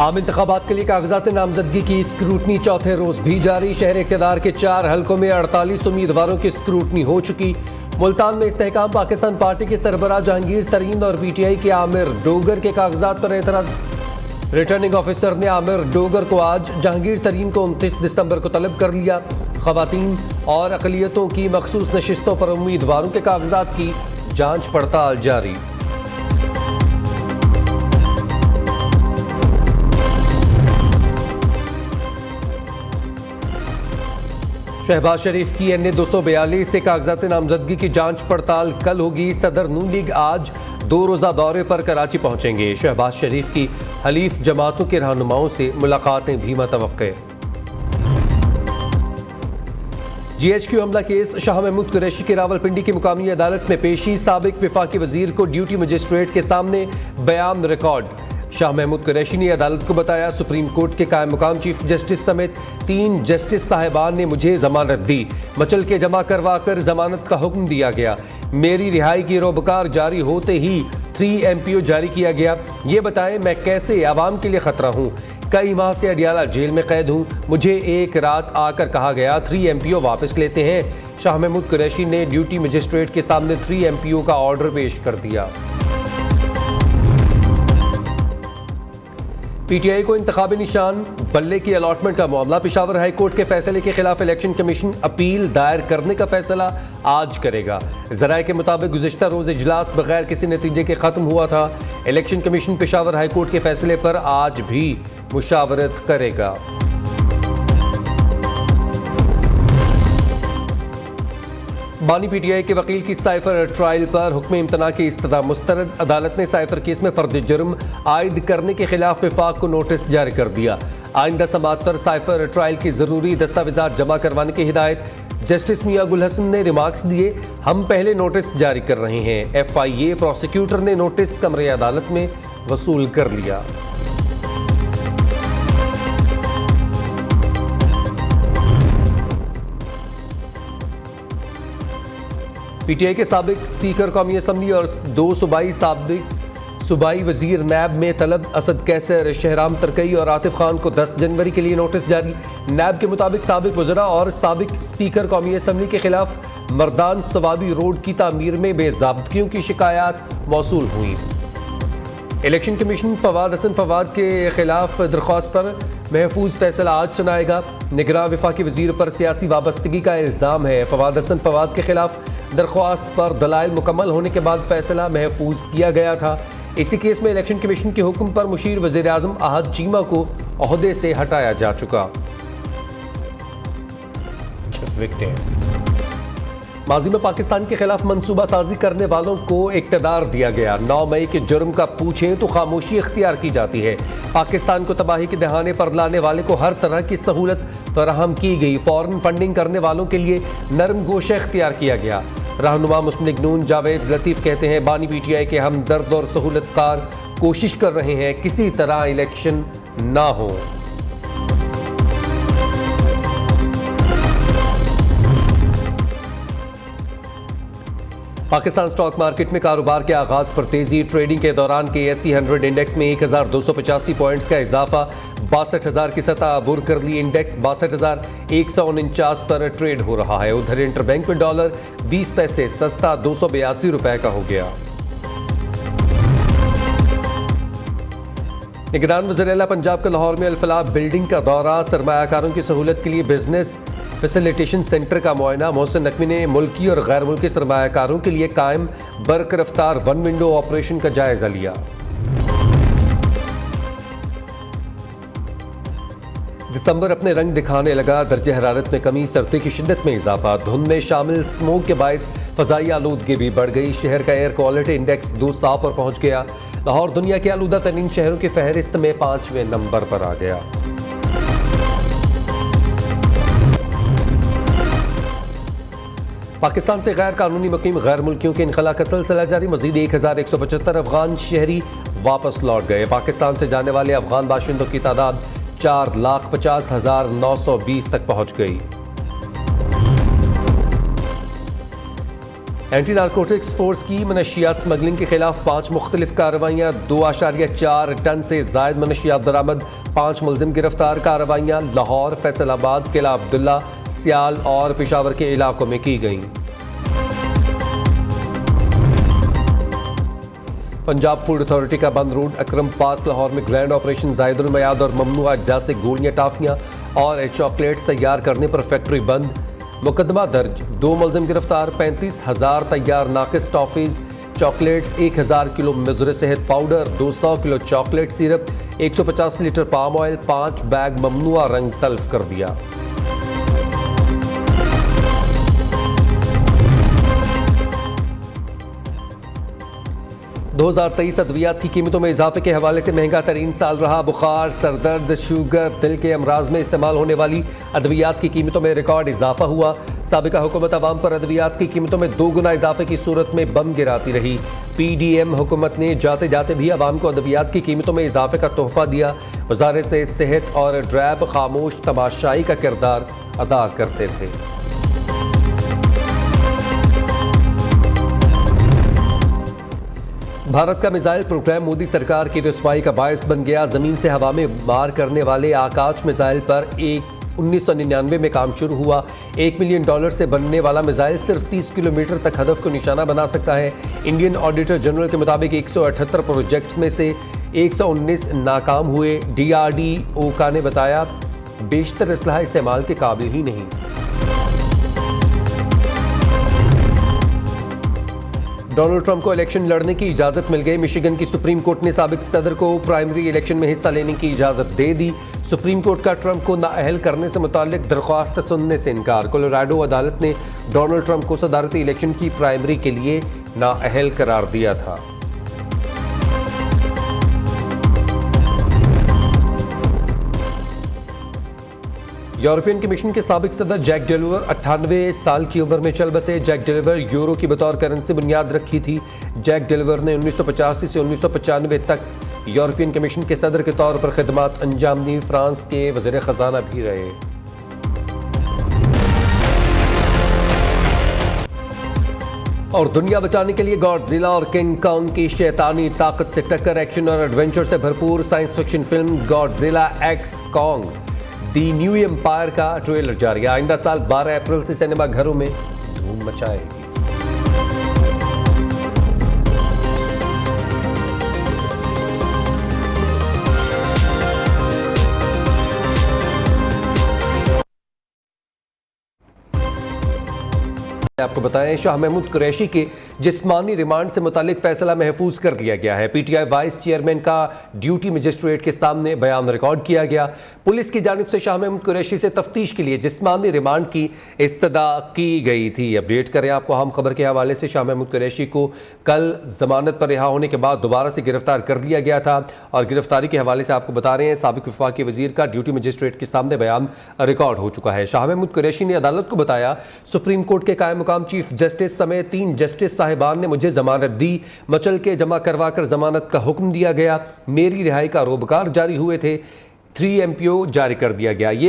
आम इंतखाबात के लिए कागजात नामजदगी की स्क्रूटनी चौथे रोज भी जारी। शहर इक़्तिदार के 4 हलकों में 48 उम्मीदवारों की स्क्रूटनी हो चुकी। मुल्तान में इस्तेहकाम पाकिस्तान पार्टी के सरबराह जहांगीर तरीन और पीटीआई के आमिर डोगर के कागजात पर एतराज। रिटर्निंग ऑफिसर ने आमिर डोगर को आज, जहांगीर तरीन को 29 दिसंबर को तलब कर लिया। खवातीन और अक़लियतों की मखसूस नशिस्तों पर उम्मीदवारों के कागजात की जांच पड़ताल जारी। शहबाज शरीफ की NA 242 से कागजात नामजदगी की जांच पड़ताल कल होगी। सदर नून लीग आज 2 रोज़ा दौरे पर कराची पहुंचेंगे। शहबाज शरीफ की हलीफ जमातों के रहनुमाओं से मुलाकातें भी मुतवक्के। GHQ हमला केस, शाह महमूद कुरैशी की रावलपिंडी की मुकामी अदालत में पेशी। साबिक वफाकी वजीर को ड्यूटी मजिस्ट्रेट के सामने बयान रिकॉर्ड। शाह महमूद कुरैशी ने अदालत को बताया, सुप्रीम कोर्ट के कायम मुकाम चीफ जस्टिस समेत 3 जस्टिस साहिबान ने मुझे जमानत दी। मचल के जमा करवा कर जमानत का हुक्म दिया गया। मेरी रिहाई की रोबकार जारी होते ही 3 MPO जारी किया गया। ये बताएं मैं कैसे आवाम के लिए खतरा हूँ। कई माह से अडियाला जेल में कैद हूँ। मुझे एक रात आकर कहा गया 3 MPO वापस लेते हैं। शाह महमूद कुरैशी ने ड्यूटी मजिस्ट्रेट के सामने 3 MPO का ऑर्डर पेश कर दिया। PTI को इंतखाबी निशान, बल्ले की अलॉटमेंट का मामला। पेशावर हाई कोर्ट के फैसले के खिलाफ इलेक्शन कमीशन अपील दायर करने का फैसला आज करेगा। जराये के मुताबिक गुज़िश्ता रोज इजलास बगैर किसी नतीजे के खत्म हुआ था। Election commission Peshawar high court के फैसले पर आज भी मुशावरत करेगा। बानी PTI के वकील की साइफर ट्रायल पर हुक्म इम्तना की इस्तदा मुस्तरद। अदालत ने साइफर केस में फर्द जुर्म आयद करने के खिलाफ विफाक को नोटिस जारी कर दिया। आइंदा समात पर साइफर ट्रायल की जरूरी दस्तावेजात जमा करवाने की हिदायत। जस्टिस मियां गुल हसन ने रिमार्क्स दिए, हम पहले नोटिस जारी कर रहे हैं। FIA प्रोसिक्यूटर ने नोटिस कमरे अदालत में वसूल कर लिया। PTI के साबिक स्पीकर कौमी असम्बली और 2 सूबाई वजीर नैब में तलब असद कैसर, शहराम तरकई और आतिफ खान को 10 जनवरी के लिए नोटिस जारी। नैब के मुताबिक साबिक वज़रा और साबिक स्पीकर कौमी असम्बली के खिलाफ मर्दान सवाबी रोड की तामीर में बेज़ाब्तगियों की शिकायत मौसूल हुई। इलेक्शन कमीशन फवाद हसन फवाद के खिलाफ दरख्वास्त पर महफूज फैसला आज सुनाएगा। निगरान वफाकी वजीर पर सियासी वाबस्तगी का इल्ज़ाम है। फवाद हसन फवाद के खिलाफ दरख्वास्त पर दलाइल मुकम्मल होने के बाद फैसला महफूज किया गया था। इसी केस में इलेक्शन कमीशन के हुक्म पर मुशीर वज़ीर आज़म अहद चीमा को ओहदे से हटाया जा चुका। माजी में पाकिस्तान के खिलाफ मंसूबा साजी करने वालों को इक़्तिदार दिया गया। 9 मई के जुर्म का पूछें तो खामोशी इख्तियार की जाती है। पाकिस्तान को तबाही के दहाने पर लाने वाले को हर तरह की सहूलत फराहम की गई। फॉरेन फंडिंग करने वालों के लिए नरम गोशा इख्तियार किया गया। रहनुमा मुस्लिम लीग नून जावेद लतीफ़ कहते हैं, बानी PTI के हमदर्द और सहूलतकार कोशिश कर रहे हैं किसी तरह इलेक्शन ना हो। पाकिस्तान स्टॉक मार्केट में कारोबार के आगाज़ पर तेज़ी। ट्रेडिंग के दौरान KSE 100 इंडेक्स में 1285 पॉइंट्स का इजाफा, 62,000 की सतह अबूर कर ली। इंडेक्स 62,149 पर ट्रेड हो रहा है। उधर इंटरबैंक में डॉलर 20 पैसे सस्ता 282 रुपए का हो गया। निगरान वज़ीर-ए-आला पंजाब का लाहौर में अल-फलाह बिल्डिंग का दौरा। सरमायाकारों की सहूलत के लिए बिजनेस फैसिलिटेशन सेंटर का मुआयना। मोहसिन नकवी ने मुल्की और गैर मुल्की सरमायाकारों के लिए कायम बर्क रफ्तार 1 विंडो ऑपरेशन का जायजा लिया। दिसंबर अपने रंग दिखाने लगा। दर्जे हरारत में कमी, सर्दी की शिद्दत में इजाफा। धुंध में शामिल स्मोक के बायस फ़ज़ाई आलूदगी भी बढ़ गई। शहर का एयर क्वालिटी इंडेक्स 200 पर पहुंच गया। लाहौर दुनिया के आलूदा तरीन शहरों की फहरिस्त में 5वें नंबर पर आ गया। पाकिस्तान से गैर कानूनी मुकीम गैर मुल्कियों के इनखला का सिलसिला जारी। मजीद 1175 अफगान शहरी वापस लौट गए। पाकिस्तान से जाने वाले अफगान बाशिंदों की तादाद 4,50,920 तक पहुंच गई। एंटी नारकोटिक्स फोर्स की मनशियात स्मगलिंग के खिलाफ 5 मुख्तलिफ कार्रवाइयाँ, 2.4 टन से जायद मनशियात बरामद, 5 मुलजिम गिरफ्तार। कार्रवाइयाँ लाहौर, फैसलाबाद, किला अब्दुल्ला, सियाल और पेशावर के इलाकों में की गईं। पंजाब फूड अथॉरिटी का बंद रोड अकरम पार्क लाहौर में ग्रैंड ऑपरेशन जायदुल मयाद और ममनुआ अज्जा से गोलियां, टाफियां और चॉकलेट्स तैयार करने पर फैक्ट्री बंद। मुकदमा दर्ज, 2 मुलजिम गिरफ्तार। 35,000 तैयार नाकिस टॉफीज, चॉकलेट्स, 1000 किलो मज़ुर सेहत powder, 200 kilo chocolate syrup, 150 litre palm oil, 5 bag ममनुआ रंग तल्फ कर दिया। दो 2023 अद्वियात की कीमतों में इजाफे के हवाले से महंगा तरीन साल रहा। बुखार, सरदर्द, शुगर, दिल के अमराज में इस्तेमाल होने वाली अद्वियात की कीमतों में रिकॉर्ड इजाफा हुआ। साबिका हुकूमत अवाम पर अद्वियात की कीमतों में 2 गुना इजाफे की सूरत में बम गिराती रही। PDM हुकूमत ने जाते जाते भी अवाम को अद्वियात की कीमतों में इजाफे का तोहफा दिया। वजारत सेहत और ड्रैब खामोश तमाशाई का किरदार अदा करते थे। भारत का मिसाइल प्रोग्राम मोदी सरकार की रुसवाई का बायस बन गया। जमीन से हवा में मार करने वाले आकाश मिसाइल पर 1999 में काम शुरू हुआ। $1 मिलियन से बनने वाला मिसाइल सिर्फ 30 किलोमीटर तक हदफ को निशाना बना सकता है। इंडियन ऑडिटर जनरल के मुताबिक 178 प्रोजेक्ट्स में से 119 नाकाम हुए। DRDO का ने बताया बेशतर असलहा इस्तेमाल के काबिल ही नहीं। डोनाल्ड ट्रंप को इलेक्शन लड़ने की इजाजत मिल गई। मिशिगन की सुप्रीम कोर्ट ने साबिक सदर को प्राइमरी इलेक्शन में हिस्सा लेने की इजाजत दे दी। सुप्रीम कोर्ट का ट्रंप को नाअहल करने से मुताल्लिक दरख्वास्त सुनने से इनकार। कोलोराडो अदालत ने डोनाल्ड ट्रंप को सदारती इलेक्शन की प्राइमरी के लिए नाअहल करार दिया था। यूरोपियन कमीशन के साबिक सदर जैक डेलवर 98 साल की उम्र में चल बसे। जैक डेलवर यूरो की बतौर करेंसी बुनियाद रखी थी। जैक डेलवर ने 1985 से 1995 तक यूरोपियन कमीशन के सदर के तौर पर खिदमात अंजाम दी। फ्रांस के वज़ीर ख़जाना भी रहे। और दुनिया बचाने के लिए गॉडजिला और किंग कॉन्ग की शैतानी ताकत से टक्कर। एक्शन और एडवेंचर से भरपूर science fiction film Godzilla x Kong the new empire का ट्रेलर जारी। आइंदा साल 12 अप्रैल से सिनेमा घरों में धूम मचाएगी। आपको बताएं, शाह महमूद कुरैशी के जिस्मानी रिमांड से मुतालिक फैसला महफूज कर लिया गया है। PTI वाइस चेयरमैन का ड्यूटी मजिस्ट्रेट के सामने बयान रिकॉर्ड किया गया। पुलिस की जानिब से शाह महमूद कुरैशी से तफ्तीश के लिए जिस्मानी रिमांड की इस्तदा की गई थी। अपडेट करें आपको अहम खबर के हवाले से। शाह महमूद कुरैशी को कल जमानत पर रिहा होने के बाद दोबारा से गिरफ्तार कर लिया गया था और गिरफ्तारी के हवाले से आपको बता रहे हैं साबिक वफाकी वजीर का ड्यूटी मजिस्ट्रेट के सामने बयान रिकॉर्ड हो चुका है। शाह महमूद कुरैशी ने अदालत को बताया, सुप्रीम कोर्ट के कायम मुकाम चीफ जस्टिस समेत 3 जस्टिस साहिबान ने मुझे जमानत दी। मचल के जमा करवा कर जमानत का हुक्म दिया गया। मेरी रिहाई का रोबकार जारी हुए थे। 3 MPO जारी कर दिया गया। ये